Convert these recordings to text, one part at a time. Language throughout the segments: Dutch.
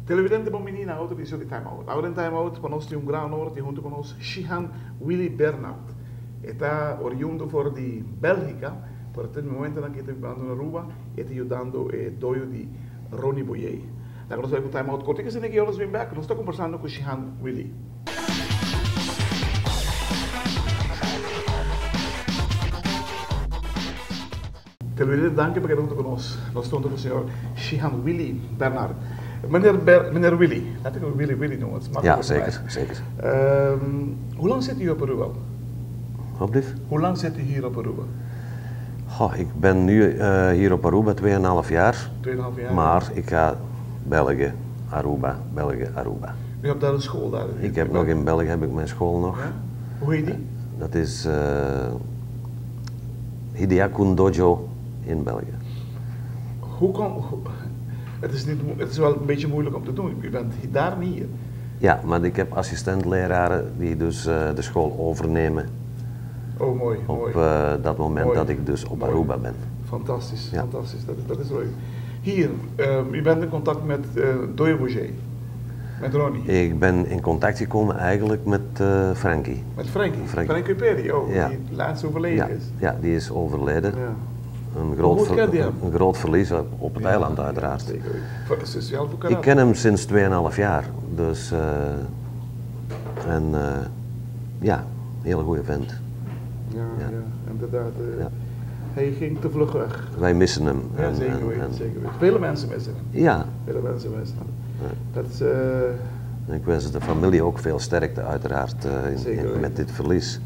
Televidente bom menino, outro edição de Time Out. Agora em Time Out, conosco um grande honor, que junto conosco Shihan Willy Bernard. Está oriundo for de Bélgica, por este momento aqui está vivendo na Aruba e está ajudando o doio de Ronnie Boyer. Agora nós vamos para Time Out corto, que se aqui nós vem back, nós estamos conversando com Shihan Willy. Televidente, dank porque junto conosco. Nós estamos com o senhor Shihan Willy Bernard. Meneer Willy, laten we Willy noemen, het is makkelijk. Ja, zeker, zeker. Hoe lang zit u op Aruba? Hoe lang zit u hier op Aruba? Ik ben nu hier op Aruba 2,5 jaar. 2,5 jaar? Maar ik ga België, Aruba. U hebt daar een school daar? Ik heb nog in België heb ik mijn school nog. Ja? Hoe heet die? Dat is Hideakun Dojo in België. Hoe kan... Het is wel een beetje moeilijk om te doen, u bent daar niet hier. Ja, maar ik heb assistentleraren die dus de school overnemen. Oh, mooi. Op dat moment dat ik dus op Aruba ben. Fantastisch, ja. Fantastisch. Dat is leuk. Hier, u bent in contact met Doyo Boyer, met Ronnie. Ik ben in contact gekomen eigenlijk met Frankie. Met Frankie Perry, ja. Die laatst overleden is. Ja, die is overleden. Ja. Een groot verlies op het eiland uiteraard. Zeker. Ik ken hem sinds 2,5 jaar, dus ja, een hele goede vent. Ja, inderdaad. Hij ging te vlug weg. Wij missen hem. Ja, zeker weten. Vele mensen missen hem. Ja. Vele mensen missen hem. Ja. Dat is, ik wens de familie ook veel sterkte uiteraard met dit verlies.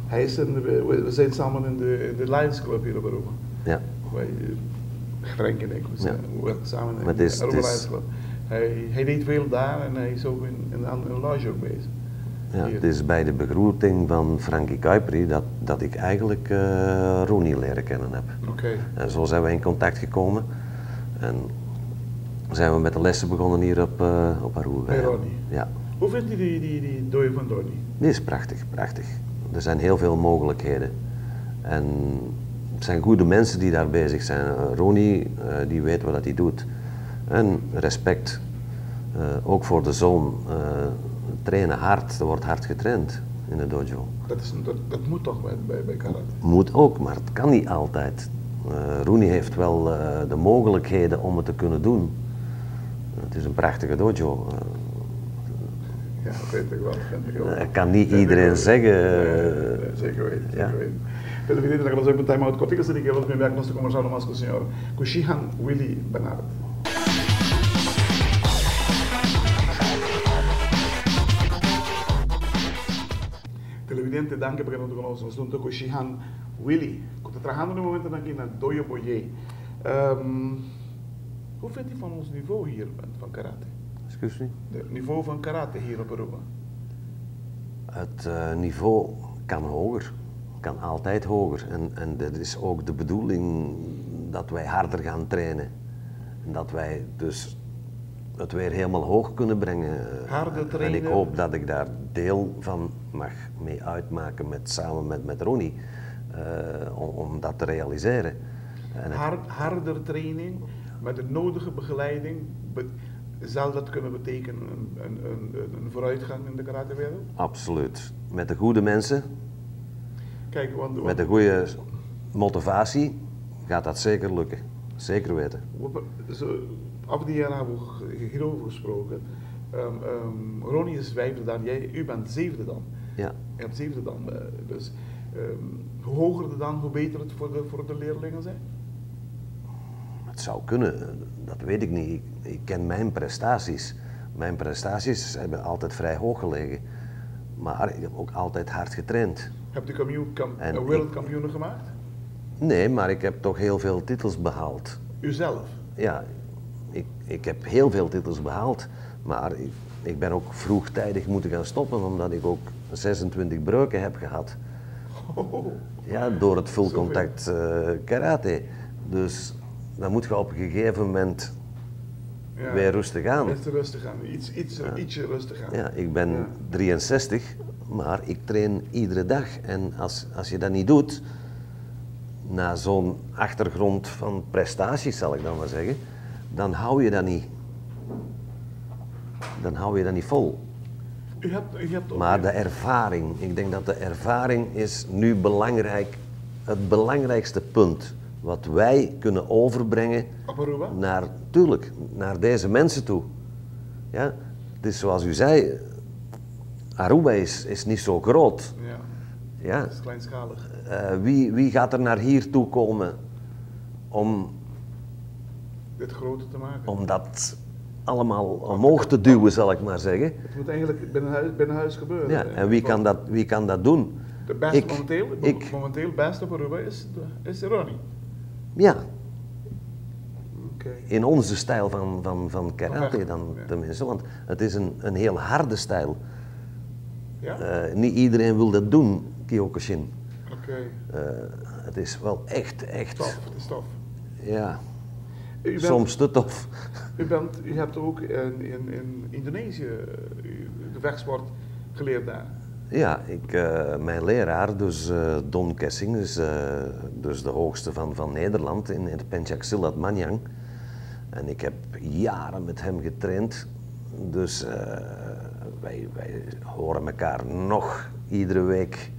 Hij is we zijn samen in de Lions Club hier op Aruba. Ja. Wij, Frank en ik, we werken samen in de Aruba Lions Club. Hij deed veel daar en hij is ook in een lodge ook bezig. Ja, het is bij de begroeting van Frankie Kuiperi dat ik eigenlijk Ronnie leren kennen heb. Okay. En zo zijn we in contact gekomen en zijn we met de lessen begonnen hier op Aruba. Bij Ronnie? Ja. Hoe vindt u die dooi van Ronnie? Die is prachtig. Er zijn heel veel mogelijkheden. En het zijn goede mensen die daar bezig zijn. Ronnie, die weet wat hij doet. En respect, ook voor de zoon. Trainen hard, er wordt hard getraind in de dojo. Dat moet toch bij karate? Moet ook, maar het kan niet altijd. Ronnie heeft wel de mogelijkheden om het te kunnen doen. Het is een prachtige dojo. Ja, dat weet ik wel. Dat kan niet iedereen zeggen. Zeker weten. Pelo video da gravação do Time Out, qual fica se liga, vamos ver nós conversando mais com o senhor, com Shihan Willy Bernard. Televidente, danke por estar conosco. Nós estamos com Shihan Willy. Estou trabalhando no momento aqui na Doyo Boyer. Hoe vindt u van ons niveau hier van karate? Excuse me? Het niveau van karate hier op Aruba. Het niveau kan hoger, kan altijd hoger. En dat is ook de bedoeling dat wij harder gaan trainen. En dat wij dus het weer helemaal hoog kunnen brengen. Harder trainen? En ik hoop dat ik daar deel van mag mee uitmaken samen met Ronnie. Om dat te realiseren. Harder training met de nodige begeleiding, zal dat kunnen betekenen een vooruitgang in de karatewereld? Absoluut. Met de goede mensen, kijk, met de goede motivatie gaat dat zeker lukken. Zeker weten. Af die jaren hebben we hierover gesproken. Ronnie is 5e dan, u bent 7e dan. Ja. Je hebt 7e dan. Dus hoe hoger de dan, hoe beter het voor de leerlingen zijn? Het zou kunnen, dat weet ik niet. Ik ken mijn prestaties. Mijn prestaties hebben altijd vrij hoog gelegen. Maar ik heb ook altijd hard getraind. Hebt u wereldkampioenen gemaakt? Nee, maar ik heb toch heel veel titels behaald. Uzelf? Ja, ik heb heel veel titels behaald. Maar ik ben ook vroegtijdig moeten gaan stoppen, omdat ik ook 26 breuken heb gehad. Ja, door het full contact karate. Dus dan moet je op een gegeven moment weer rustig aan. Rustig aan, ietsje rustig aan. Ja, ik ben 63, maar ik train iedere dag. En als je dat niet doet, na zo'n achtergrond van prestaties zal ik dan maar zeggen, dan hou je dat niet. Dan hou je dat niet vol. U hebt ook Maar de ervaring, ik denk dat de ervaring is nu belangrijk, het belangrijkste punt wat wij kunnen overbrengen op Aruba? naar deze mensen toe. Ja? Het is zoals u zei, Aruba is niet zo groot. Ja, Ja? dat is kleinschalig. Wie gaat er naar hier toe komen om Dit groter te maken. om dat allemaal omhoog te duwen, zal ik maar zeggen. Het moet eigenlijk binnen huis gebeuren. Ja, en wie kan dat doen? De beste Ik. momenteel beste op Aruba is Ronnie. Ja, Oké. in onze stijl van karate dan Ja. tenminste, want het is een heel harde stijl. Ja? Niet iedereen wil dat doen, Kyokushin. Oké. Het is wel echt, Tof, het is tof. ja, U bent- soms te tof. U hebt ook in Indonesië de vechtsport geleerd daar. Ja, mijn leraar, dus Don Kessing, dus de hoogste van Nederland in het Pencaksilat Manyang. En ik heb jaren met hem getraind, dus wij horen elkaar nog iedere week.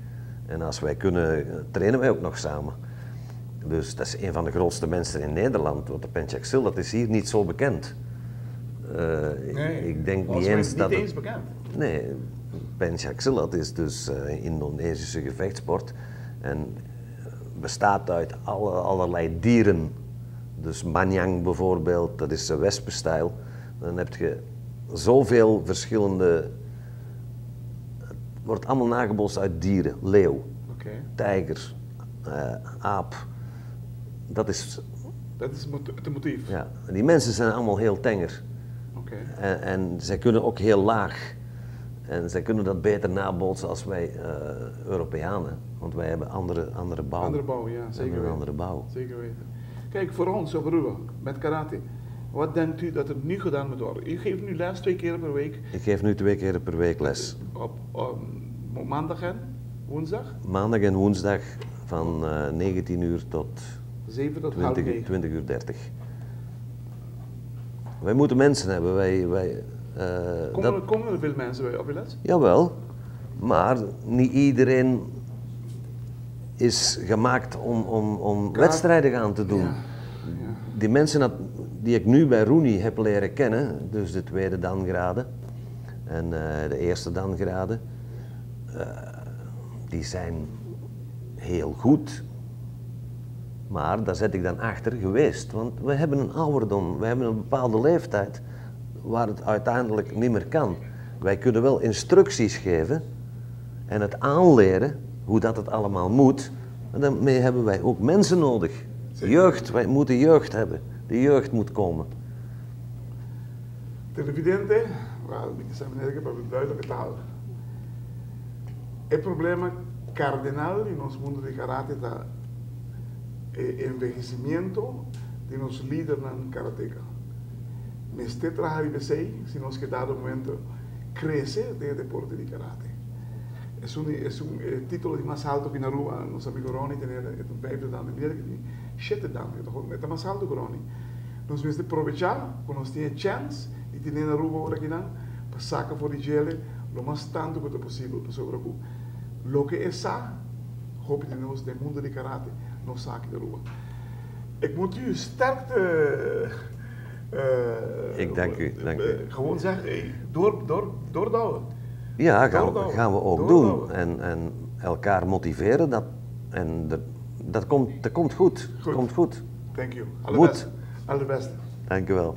En als wij kunnen, trainen wij ook nog samen. Dus dat is een van de grootste mensen in Nederland, want de Pencaksilat is hier niet zo bekend. Ik denk niet eens dat niet eens bekend. Nee, Pencaksilat is dus Indonesische gevechtsport en bestaat uit allerlei dieren. Dus Manyang bijvoorbeeld, dat is de wespenstijl. Dan heb je zoveel verschillende. Het wordt allemaal nagebootst uit dieren: leeuw, Oké. tijger, aap. Dat is. Dat is het motief. Ja, die mensen zijn allemaal heel tenger. Oké. En zij kunnen ook heel laag. En zij kunnen dat beter nabootsen als wij Europeanen. Want wij hebben andere bouw. Andere bouw, ja, We zeker hebben een weten. andere bouw. Zeker weten. Kijk, voor ons op Aruba, met karate, wat denkt u dat er nu gedaan moet worden? U geeft nu les 2 keer per week Ik geef nu 2 keer per week les. op maandag en woensdag, Maandag en woensdag van 19 uur tot 7 tot half 9. 20 uur 30. Wij moeten mensen hebben. Komen er veel mensen bij op je les? Jawel, maar niet iedereen is gemaakt om wedstrijden gaan te doen. Ja. Die mensen die ik nu bij Rooney heb leren kennen, dus de tweede dangrade en de eerste dangrade, die zijn heel goed. Maar daar zet ik dan achter geweest, want we hebben een ouderdom, we hebben een bepaalde leeftijd waar het uiteindelijk niet meer kan. Wij kunnen wel instructies geven en het aanleren hoe dat het allemaal moet. En daarmee hebben wij ook mensen nodig. Jeugd, wij moeten jeugd hebben. De jeugd moet komen. Televidente, well, quizá me que para duidelijke taal. El problema cardinal en ons mundo de karate es el envejecimiento de los líderes en karateka. Me esté trabajar si nos que dado momento crece de deporte de karate. Es un título más alto que en Aruba, nos amigos Ronnie tener un vijfde dan, en die shit dan, het más alto que Ronnie. Nos vamos a aprovechar cuando nos tiene chance y tiene en Aruba ahora que dan, para sacar por el gel lo más tanto que posible sobre Aruba. Lo que es esa, hoop ik dat de mundo de karate nos saque de Aruba. Ik moet u sterkte. Ik dank u, dank u. Gewoon zeggen, hey, doordouwen. Ja, gaan we ook doen. En elkaar motiveren, dat komt goed. Komt goed. Thank you. Moet. Alle beste. Dank u wel.